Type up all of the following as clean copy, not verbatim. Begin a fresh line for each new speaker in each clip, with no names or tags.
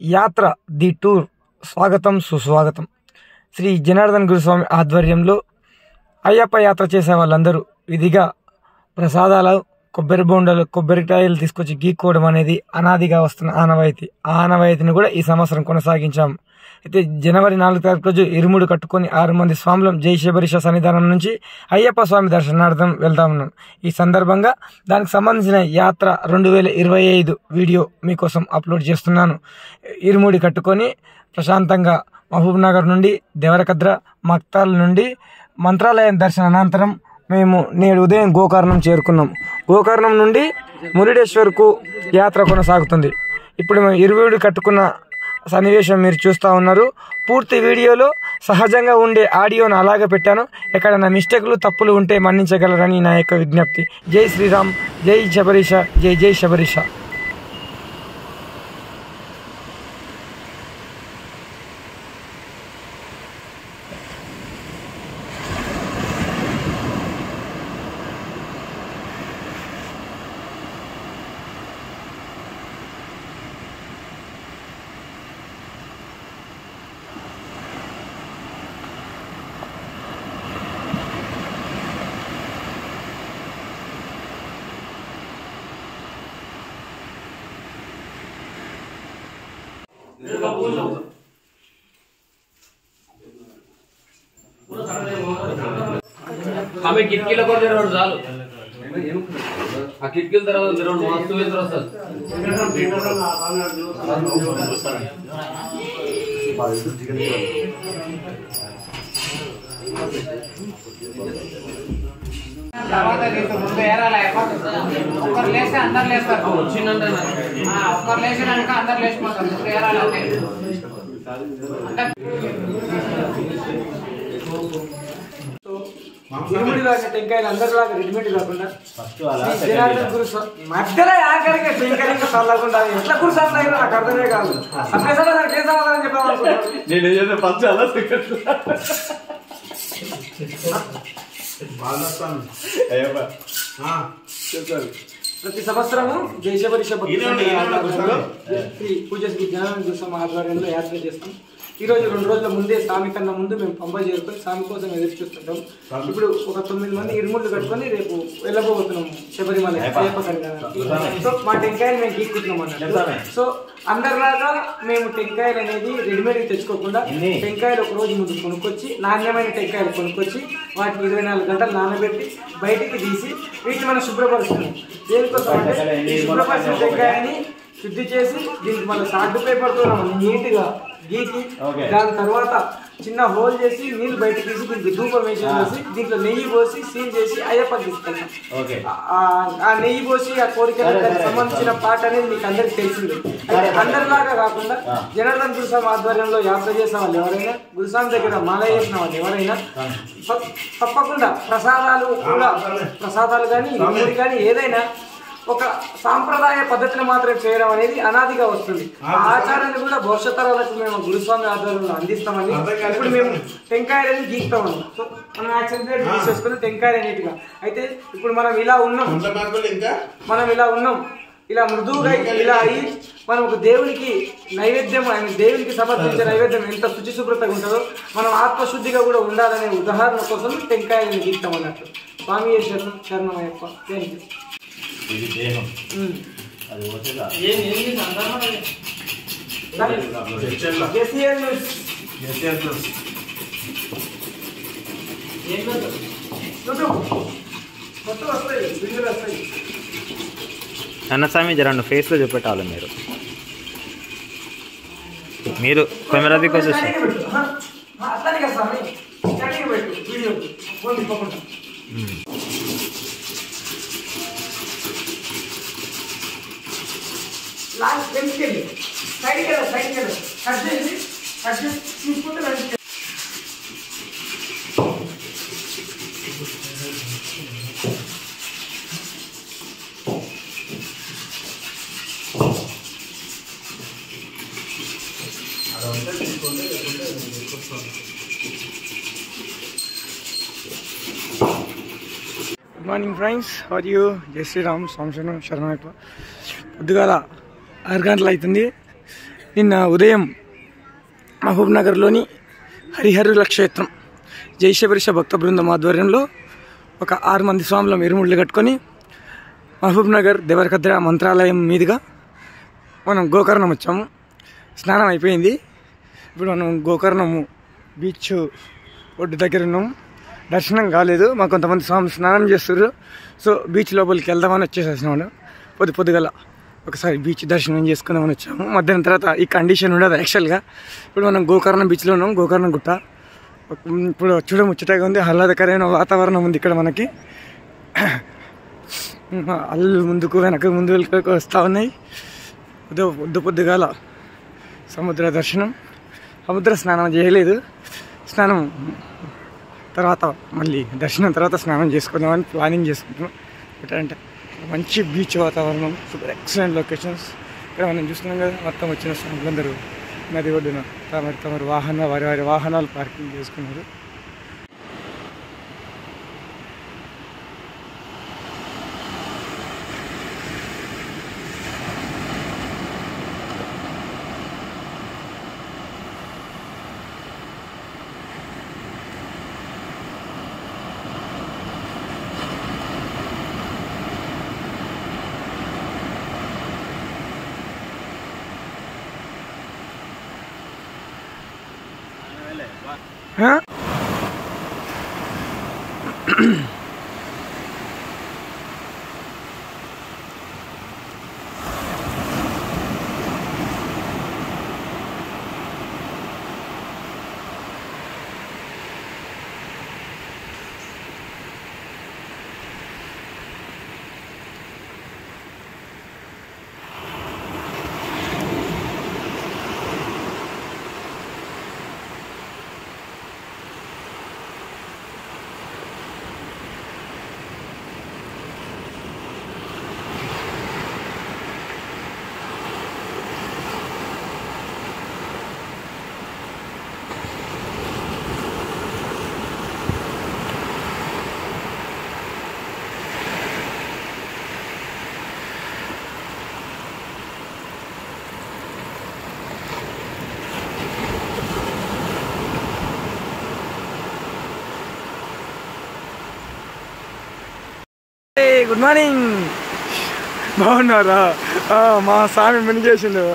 యాత్ర the tour స్వాగతం సుస్వాగతం. శ్రీ జనార్దన్ గురుస్వామి ఆధ్వర్యంలో అయ్యప్ప యాత్ర చేసే వాళ్ళందరూ విధిగా ప్రసాదాలు, కొబ్బరి బొండలు, కొబ్బరికాయలు తీసుకొచ్చి గీక్కోవడం అనేది అనాదిగా వస్తున్న ఆనవాయితీ. ఆ ఆనవాయితీని కూడా ఈ సంవత్సరం కొనసాగించాము. అయితే జనవరి 4 తారీఖు రోజు ఇరుముడు కట్టుకొని 6 మంది స్వాములం జై శబరీష సన్నిధానం నుంచి అయ్యప్ప స్వామి దర్శనార్థం వెళ్తా ఉన్నాం. ఈ సందర్భంగా దానికి సంబంధించిన యాత్ర 2025 వీడియో మీకోసం అప్లోడ్ చేస్తున్నాను. ఇరుముడి కట్టుకొని ప్రశాంతంగా మహబూబ్ నగర్ నుండి దేవరకద్ర, మక్తాల్ నుండి మంత్రాలయం దర్శన అనంతరం మేము నేడు ఉదయం గోకర్ణం చేరుకున్నాం. గోకర్ణం నుండి మురుడేశ్వర్కు యాత్ర కొనసాగుతుంది. ఇప్పుడు మేము ఇరుముడి కట్టుకున్న సన్నివేశం మీరు చూస్తూ ఉన్నారు. పూర్తి వీడియోలో సహజంగా ఉండే ఆడియోను అలాగే పెట్టాను. ఎక్కడైనా మిస్టేక్లు, తప్పులు ఉంటే మన్నించగలరని నా యొక్క విజ్ఞప్తి. జై శ్రీరామ్, జై శబరీష, జై జై శబరీష.
हमें किटकीला को जरूर चालू आ किटकील तरह जरूर वास्तु में तरह सर
తర్వాత రేపు ముందు ఏరాల ఒక్కరు లేస్తే అందరు లేస్తారు.
వచ్చిందంటే
ఒక్కరు లేచినాక అందరు లేచిపోతారు. ముందు ఏరాల
టెంకాయలు అందరిలాగా రెడీమేడ్ కాకుండా జనార్దన్ గురుస్వామి మధ్యలో ఆఖరికి టెంకాయలు చల్లకుండా ఎట్లా గురుస్వామి అయినా నాకు అర్థమే కాదు. అభ్యాసాలు నాకు ఏం సమాధానం చెప్పాలనుకుంటున్నాను. ప్రతి సంవత్సరము జై శబరీష శ్రీ పూజ శ్రీ జనార్దన్ గురుస్వామి ఆధ్వర్యంలో యాత్ర చేస్తాం. ఈ రోజు 2 రోజుల ముందే స్వామి కన్నా ముందు మేము పంబ చేరుకొని స్వామి కోసం ఎదురు చూస్తుంటాం. ఇప్పుడు ఒక 9 మంది ఇరుముళ్ళు కట్టుకొని రేపు వెళ్ళబోతున్నాము శబరిమల అయ్యప్ప సన్నిధానానికి. సో మా టెంకాయలు మేము గీక్కుంటున్నాం అన్నట్టు. సో అందరిలాగా మేము టెంకాయలు అనేది రెడీమేడ్ తెచ్చుకోకుండా టెంకాయలు ఒక రోజు ముందు కొనుక్కొచ్చి, నాణ్యమైన టెంకాయలు కొనుక్కొచ్చి వాటిని 24 గంటలు నానబెట్టి బయటికి తీసి వీటిని మనం శుభ్రపరుస్తున్నాం. దేనికోసం అంటే శుభ్రపరిచిన టెంకాయని శుద్ధి చేసి దీనికి మన సాల్ట్ పేపర్తో నీట్గా గీకి దాని తర్వాత చిన్న హోల్ చేసి నీళ్ళు బయటకు తీసి దీనికి ధూపం వేసి దీంట్లో నెయ్యి పోసి సీల్ చేసి అయ్యప్పకి తీసుకెళ్తాం. ఆ నెయ్యి పోసి ఆ కోరికలకు సంబంధించిన పాట అనేది మీకు అందరికి తెలిసింది. అయితే అందరిలాగా కాకుండా జనార్దన్ గురుస్వామి ఆధ్వర్యంలో యాత్ర చేసిన వాళ్ళు ఎవరైనా, గురుస్వామి దగ్గర మాల చేసిన వాళ్ళు ఎవరైనా తప్పకుండా ప్రసాదాలు కూడా, ప్రసాదాలు కానీ ఇరుముడి కానీ ఏదైనా ఒక సాంప్రదాయ పద్ధతిని మాత్రం చేయడం అనేది అనాదిగా వస్తుంది. ఆ ఆచారాన్ని కూడా భవిష్యత్ తరాలకు మేము గురుస్వామి ఆధ్వర్యంలో అందిస్తామని ఇప్పుడు మేము టెంకాయలని గీస్తామని. సో మనం యాక్సిడెంట్ తీసేసుకుని టెంకాయ నీట్గా. అయితే ఇప్పుడు మనం ఇలా ఉన్నాం, ఇలా మృదువుగా ఇలా అయ్యి మనం ఒక దేవునికి నైవేద్యం, దేవునికి సమర్పించే నైవేద్యం ఎంత శుచిశుభ్రతగా ఉంటుందో మనం ఆత్మశుద్ధిగా కూడా ఉండాలనే ఉదాహరణ కోసం టెంకాయలని గీస్తాం అన్నట్టు. స్వామి శరణం, శరణమయ్యప్ప. Thank you.
ఇది దేహం అది వచ్చేదా
అన్నస్వామి జర ఫేస్ లో చూపెట్టాలి. మీరు కెమెరా దిక్కు
లాస్ట్ వెంటకెళ్ళి సైడ్కి కట్ చేసి తీసుకుంటే వెంటకెళ్ళి good morning friends, how are you? Jai Shriram, స్వామి శరణం, శరణమయ్యప్ప. పొద్దుగాల 6 గంటలు అవుతుంది. నిన్న ఉదయం మహబూబ్ నగర్లోని హరిహరుల క్షేత్రం జైశబరిష భక్త బృందం ఆధ్వర్యంలో ఒక 6 మంది స్వాముల ఇరుముళ్ళు కట్టుకొని మహబూబ్ నగర్ దేవరకద్ర మంత్రాలయం మీదుగా మనం గోకర్ణం వచ్చాము. స్నానం అయిపోయింది. ఇప్పుడు మనం గోకర్ణము బీచ్ ఒడ్డు దగ్గర ఉన్నాము. దర్శనం కాలేదు, మాకు కొంతమంది స్వామి స్నానం చేస్తారు. సో బీచ్ లోపలికి వెళ్దామని వచ్చేసేసినాము. పొద్దుగల ఒకసారి బీచ్ దర్శనం చేసుకుందామని వచ్చాము. మధ్యాహ్నం తర్వాత ఈ కండిషన్ ఉండదు యాక్చువల్గా. ఇప్పుడు మనం గోకర్ణం బీచ్లో ఉన్నాం, గోకర్ణం గుట్ట. ఇప్పుడు చూడముచ్చటగా ఉంది, ఆహ్లాదకరమైన వాతావరణం ఉంది ఇక్కడ మనకి. అల్లు ముందుకు వెనక వస్తూ ఉన్నాయి. పొద్దుగాల సముద్ర దర్శనం, సముద్ర స్నానం చేయలేదు. స్నానం తర్వాత మళ్ళీ దర్శనం తర్వాత స్నానం చేసుకుందామని ప్లానింగ్ చేసుకుంటున్నాం. ఎట్లంటే మంచి బీచ్ వాతావరణం, సూపర్ ఎక్సలెంట్ లొకేషన్స్. ఇక్కడ మనం చూస్తున్నాం కదా, మొత్తం వచ్చిన స్వాములందరూ నది ఒడ్డున తమరి వారి వాహనాలు పార్కింగ్ చేసుకున్నారు. గుడ్ మార్నింగ్, బాగున్నారా? మా స్వామి మునిగేసిండు.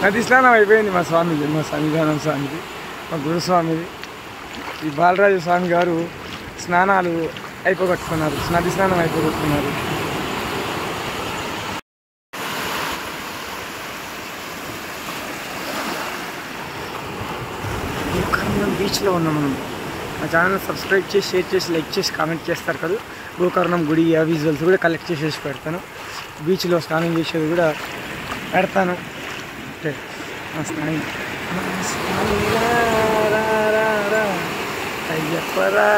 నది స్నానం అయిపోయింది మా స్వామికి, మా సంవిధానం స్వామికి, మా గురుస్వామిది. ఈ బాలరాజు స్వామి గారు స్నానాలు అయిపోగొట్టుకున్నారు, నది స్నానం అయిపోగొట్టుకున్నారు. గోకర్ణం బీచ్లో ఉన్నాం మనం. మా ఛానల్ సబ్స్క్రైబ్ చేసి, షేర్ చేసి, లైక్ చేసి, కామెంట్ చేస్తారు కదా. గోకర్ణం గుడి ఆ విజువల్స్ కూడా కలెక్ట్ చేసేసి పెడతాను. బీచ్లో స్నానం చేసేది కూడా పెడతాను. ఓకే, అయ్యప్పరా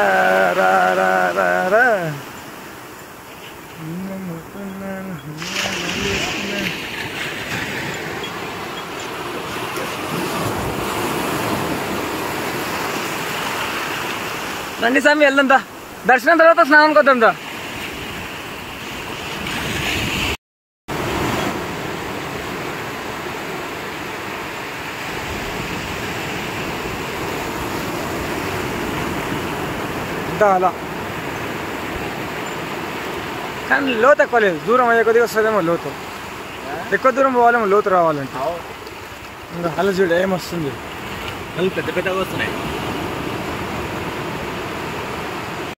రండి స్వామి, వెళ్దాందా. దర్శనం తర్వాత స్నానానికి వద్దాందా. అలా కానీ లోతు ఎక్కువ లేదు, దూరం అయ్యే కొద్దిగా వస్తుందేమో లోతు. ఎక్కువ దూరం పోవాలేమో లోతు రావాలంటే. ఇంకా అలా చూడు ఏమొస్తుంది,
పెద్ద పెద్దగా వస్తున్నాయి.